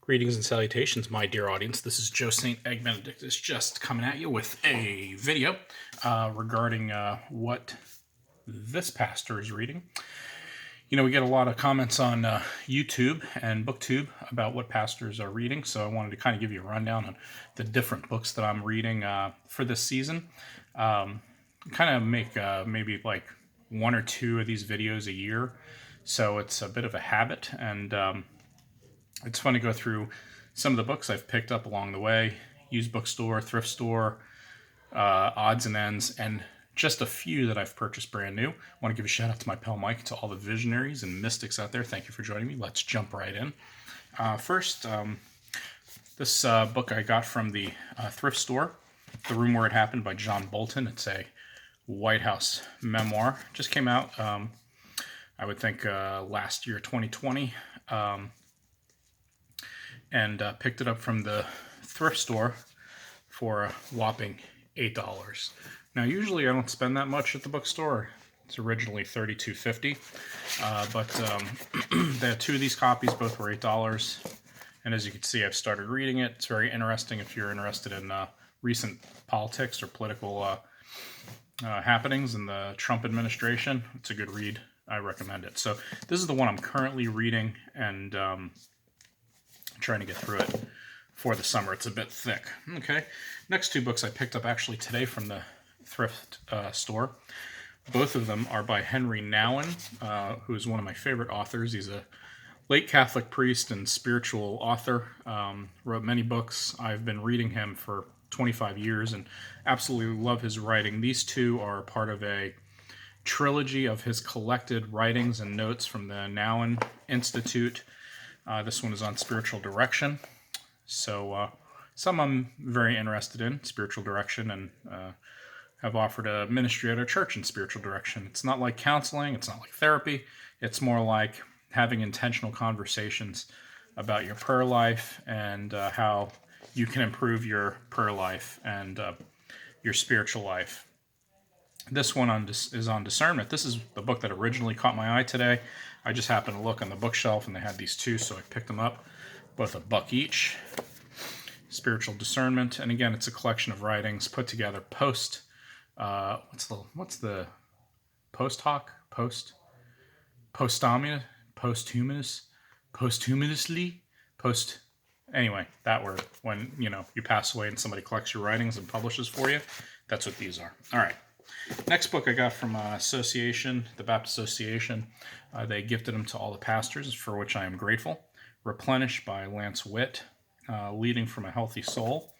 Greetings and salutations, my dear audience. This is Joe St. Egg Benedictus just coming at you with a video regarding what this pastor is reading. You know, we get a lot of comments on YouTube and BookTube about what pastors are reading, so I wanted to kind of give you a rundown on the different books that I'm reading for this season. Kind of make maybe like one or two of these videos a year, so it's a bit of a habit, and it's fun to go through some of the books I've picked up along the way, used bookstore, thrift store, odds and ends, and just a few that I've purchased brand new. I want to give a shout out to my pal Mike, to all the visionaries and mystics out there. Thank you for joining me. Let's jump right in. First, this book I got from the thrift store, The Room Where It Happened by John Bolton. It's a White House memoir. Just came out, I would think, last year, 2020. And picked it up from the thrift store for a whopping $8. Now, usually I don't spend that much at the bookstore. It's originally $32.50, but they had two of these copies. Both were $8, and as you can see, I've started reading it. It's very interesting if you're interested in recent politics or political happenings in the Trump administration. It's a good read. I recommend it. So this is the one I'm currently reading, and trying to get through it for the summer. It's a bit thick. Okay, next two books I picked up actually today from the thrift store. Both of them are by Henri Nouwen, who is one of my favorite authors. He's a late Catholic priest and spiritual author. Wrote many books. I've been reading him for 25 years and absolutely love his writing. These two are part of a trilogy of his collected writings and notes from the Nouwen Institute. This one is on spiritual direction. So some I'm very interested in, spiritual direction, and have offered a ministry at our church in spiritual direction. It's not like counseling. It's not like therapy. It's more like having intentional conversations about your prayer life and how you can improve your prayer life and your spiritual life. This one is on Discernment. This is the book that originally caught my eye today. I just happened to look on the bookshelf and they had these two, so I picked them up, both $1 each. Spiritual Discernment, and again, it's a collection of writings put together post. What's the post hoc posthumously. Anyway, that word, when you pass away and somebody collects your writings and publishes for you. That's what these are. All right. Next book I got from Association, the Baptist Association. They gifted them to all the pastors, for which I am grateful. Replenish by Lance Witt, Leading from a Healthy Soul.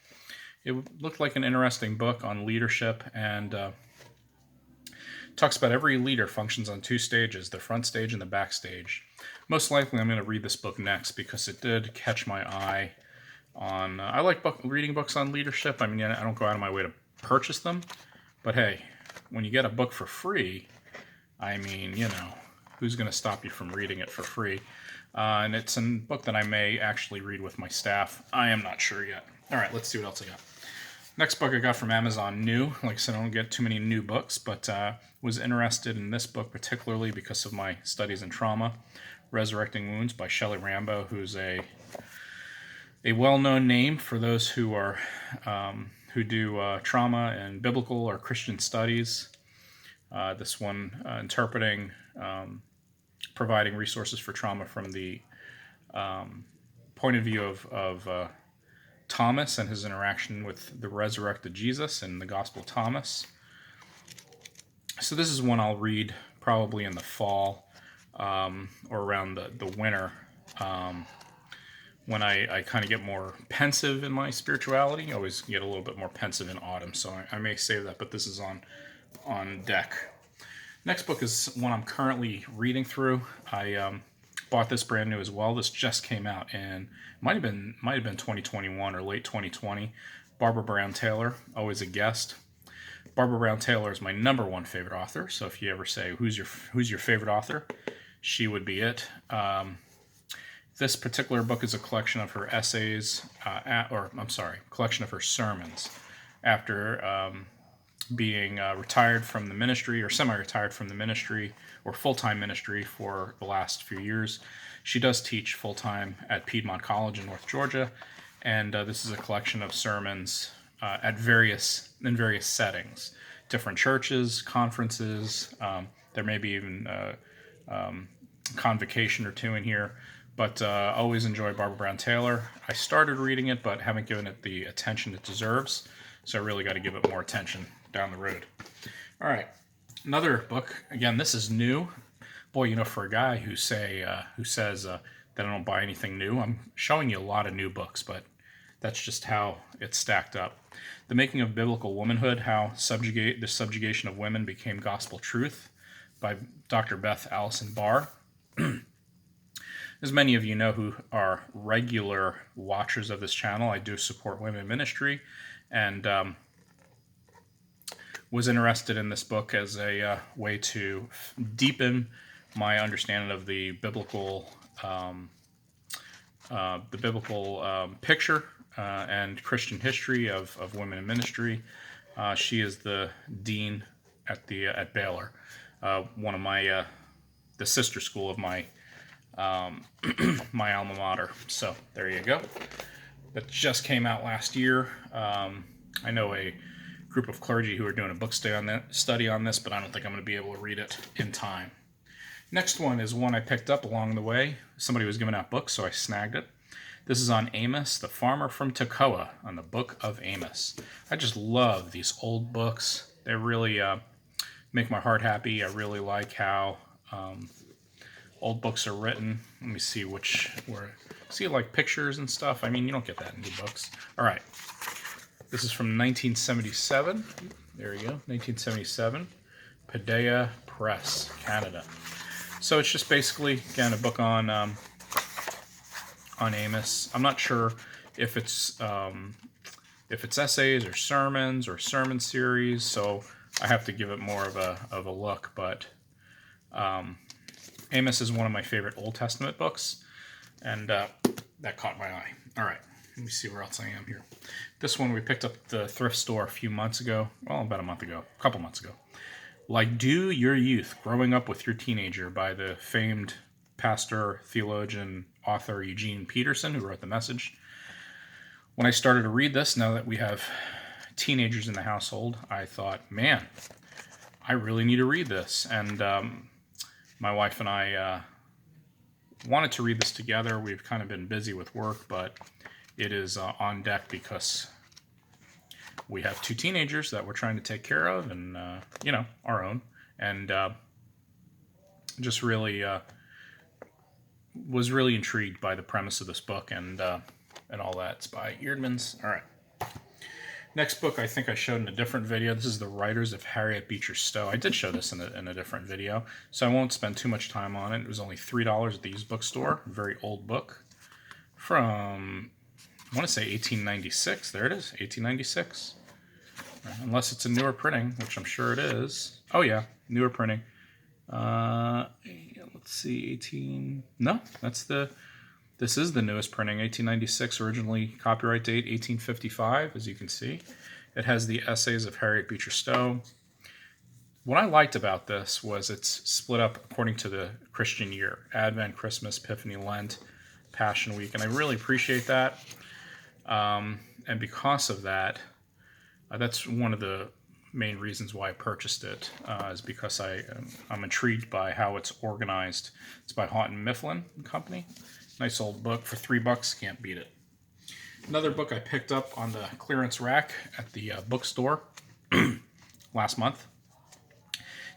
It looked like an interesting book on leadership, and talks about every leader functions on two stages, the front stage and the back stage. Most likely I'm going to read this book next because it did catch my eye on... I like reading books on leadership. I mean, I don't go out of my way to purchase them, but hey, when you get a book for free, I mean, who's going to stop you from reading it for free? And it's a book that I may actually read with my staff. I am not sure yet. All right, let's see what else I got. Next book I got from Amazon, new. Like I said, I don't get too many new books, but was interested in this book particularly because of my studies in trauma. Resurrecting Wounds by Shelly Rambo, who's a well-known name for those who are who do trauma and biblical or Christian studies. This one interpreting, providing resources for trauma from the point of view of Thomas and his interaction with the resurrected Jesus in the Gospel of Thomas. So this is one I'll read probably in the fall or around the winter, when I kind of get more pensive in my spirituality. I always get a little bit more pensive in autumn, so I may save that, but this is on deck. Next book is one I'm currently reading through. I bought this brand new as well. This just came out, and might have been 2021 or late 2020. Barbara Brown Taylor, always a guest. Barbara Brown Taylor is my number one favorite author. So if you ever say who's your favorite author, she would be it. This particular book is a collection of her essays, collection of her sermons after being retired from the ministry, or semi-retired from the ministry, or full-time ministry for the last few years. She does teach full-time at Piedmont College in North Georgia, and this is a collection of sermons in various settings, different churches, conferences. There may be even convocation or two in here, but always enjoy Barbara Brown Taylor. I started reading it, but haven't given it the attention it deserves, so I really got to give it more attention down the road. All right, another book. Again, this is new. Boy, you know, for a guy who says that I don't buy anything new, I'm showing you a lot of new books, but that's just how it's stacked up. The Making of Biblical Womanhood: How the Subjugation of Women Became Gospel Truth, by Dr. Beth Alison Barr. As many of you know who are regular watchers of this channel, I do support women ministry, and was interested in this book as a way to deepen my understanding of the biblical picture and Christian history of women in ministry. She is the dean at Baylor, one of my the sister school of my my alma mater. So there you go. That just came out last year. I know a group of clergy who are doing a book study on this, but I don't think I'm going to be able to read it in time. Next one is one I picked up along the way. Somebody was giving out books, so I snagged it. This is on Amos, the farmer from Tekoa, on the book of Amos. I just love these old books. They really make my heart happy. I really like how old books are written. Let me see see like pictures and stuff. I mean, you don't get that in new books. All right. This is from 1977. There you go, 1977. Paideia Press, Canada. So it's just basically, again, a book on Amos. I'm not sure if it's essays or sermons or sermon series, so I have to give it more of a look. But Amos is one of my favorite Old Testament books, and that caught my eye. All right, let me see where else I am here. This one we picked up at the thrift store a few months ago. Well, about a couple months ago. Like Do Your Youth, Growing Up with Your Teenager, by the famed pastor, theologian, author Eugene Peterson, who wrote the message. When I started to read this, now that we have teenagers in the household, I thought, man, I really need to read this. And my wife and I wanted to read this together. We've kind of been busy with work, but it is on deck because we have two teenagers that we're trying to take care of, and our own, and just really was really intrigued by the premise of this book and all that. It's by Eerdmans. All right. Next book I think I showed in a different video. This is The Writers of Harriet Beecher Stowe. I did show this in a different video, so I won't spend too much time on it. It was only $3 at the used bookstore. Very old book from, I want to say 1896. There it is, 1896. Unless it's a newer printing, which I'm sure it is. Oh yeah, newer printing. Let's see, no, this is the newest printing, 1896, originally copyright date 1855, as you can see. It has the essays of Harriet Beecher Stowe. What I liked about this was it's split up according to the Christian year: Advent, Christmas, Epiphany, Lent, Passion Week, and I really appreciate that. And because of that, that's one of the main reasons why I purchased it, is because I'm intrigued by how it's organized. It's by Houghton Mifflin and Company. Nice old book for $3. Can't beat it. Another book I picked up on the clearance rack at the bookstore last month.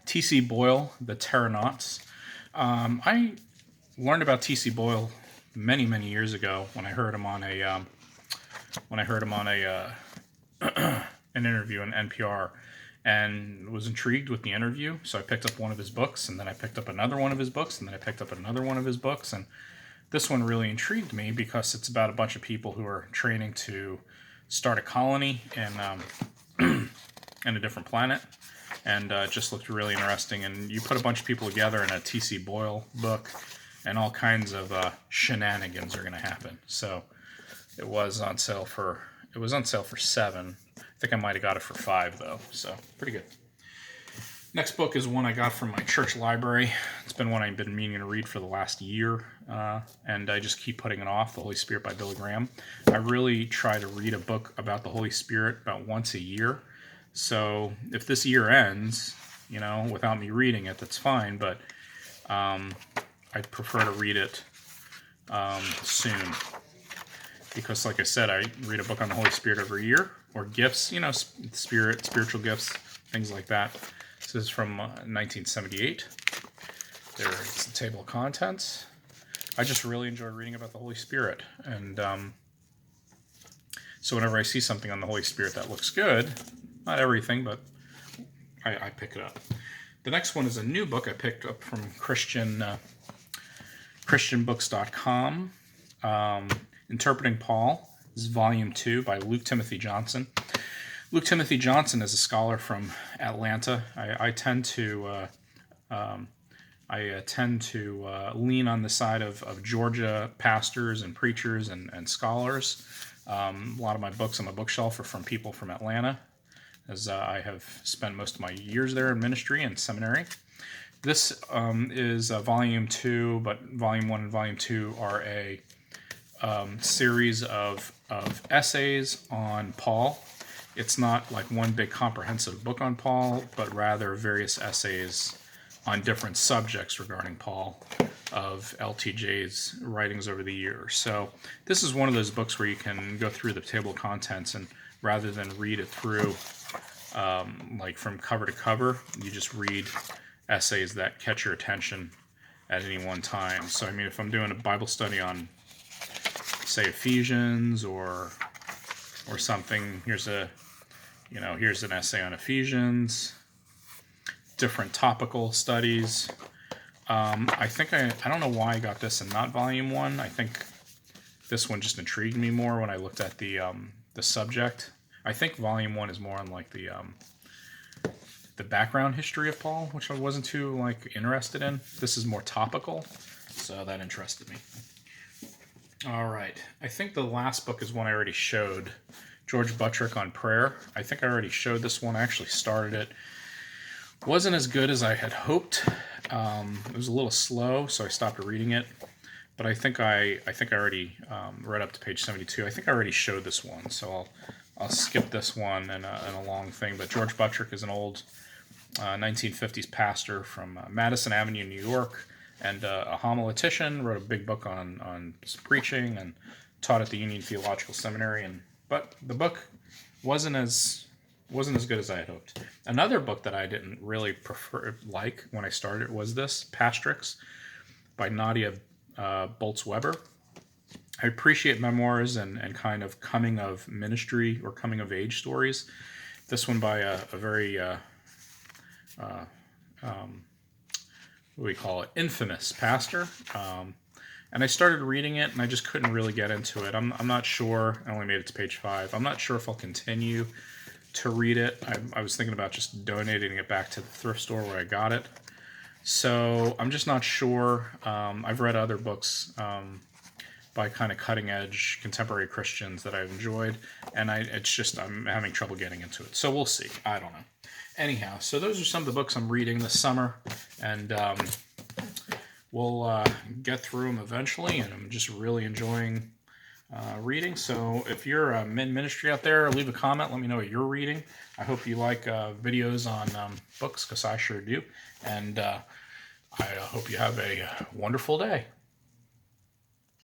T.C. Boyle, The Terranauts. I learned about T.C. Boyle many years ago when I heard him on an interview on NPR, and was intrigued with the interview. So I picked up one of his books, and then I picked up another one of his books, and then I picked up another one of his books, and this one really intrigued me because it's about a bunch of people who are training to start a colony in a different planet, and it just looked really interesting. And you put a bunch of people together in a T.C. Boyle book, and all kinds of shenanigans are going to happen. So it was on sale for $7. I think I might have got it for $5 though, so pretty good. Next book is one I got from my church library. It's been one I've been meaning to read for the last year, and I just keep putting it off, The Holy Spirit by Billy Graham. I really try to read a book about the Holy Spirit about once a year. So if this year ends, you know, without me reading it, that's fine, but I prefer to read it soon. Because like I said, I read a book on the Holy Spirit every year, or gifts, you know, spiritual gifts, things like that. This is from 1978. There's the table of contents. I just really enjoy reading about the Holy Spirit. And so whenever I see something on the Holy Spirit that looks good, not everything, but I pick it up. The next one is a new book I picked up from Christianbooks.com. Interpreting Paul. This is Volume 2 by Luke Timothy Johnson. Luke Timothy Johnson is a scholar from Atlanta. I tend to lean on the side of Georgia pastors and preachers and scholars. A lot of my books on my bookshelf are from people from Atlanta, as I have spent most of my years there in ministry and seminary. This is Volume 2, but Volume 1 and Volume 2 are a series of essays on Paul. It's not like one big comprehensive book on Paul, but rather various essays on different subjects regarding Paul of LTJ's writings over the years. So this is one of those books where you can go through the table of contents, and rather than read it through like from cover to cover, you just read essays that catch your attention at any one time. So I mean, if I'm doing a Bible study on, say, Ephesians or something, here's an essay on Ephesians, different topical studies. I don't know why I got this and not Volume 1. I think this one just intrigued me more when I looked at the subject. I think Volume 1 is more on like the background history of Paul, which I wasn't too interested in. This is more topical, so that interested me. All right, I think the last book is one I already showed, George Buttrick on Prayer. I think I already showed this one. I actually started it. Wasn't as good as I had hoped. It was a little slow, so I stopped reading it. But I think I already read up to page 72. I think I already showed this one, so I'll skip this one and a long thing. But George Buttrick is an old 1950s pastor from Madison Avenue, New York, and a homiletician. Wrote a big book on preaching and taught at the Union Theological Seminary. But the book wasn't as good as I had hoped. Another book that I didn't really like when I started was this, Pastrix, by Nadia Bolz-Weber. I appreciate memoirs and kind of coming of ministry or coming of age stories. This one by a very what do we call it, infamous pastor. And I started reading it, and I just couldn't really get into it. I'm not sure. I only made it to page 5. I'm not sure if I'll continue to read it. I was thinking about just donating it back to the thrift store where I got it. So I'm just not sure. I've read other books by kind of cutting-edge contemporary Christians that I've enjoyed, and I'm having trouble getting into it. So we'll see. I don't know. Anyhow, so those are some of the books I'm reading this summer, and we'll get through them eventually, and I'm just really enjoying reading. So if you're a ministry out there, leave a comment. Let me know what you're reading. I hope you like videos on books, because I sure do. And I hope you have a wonderful day.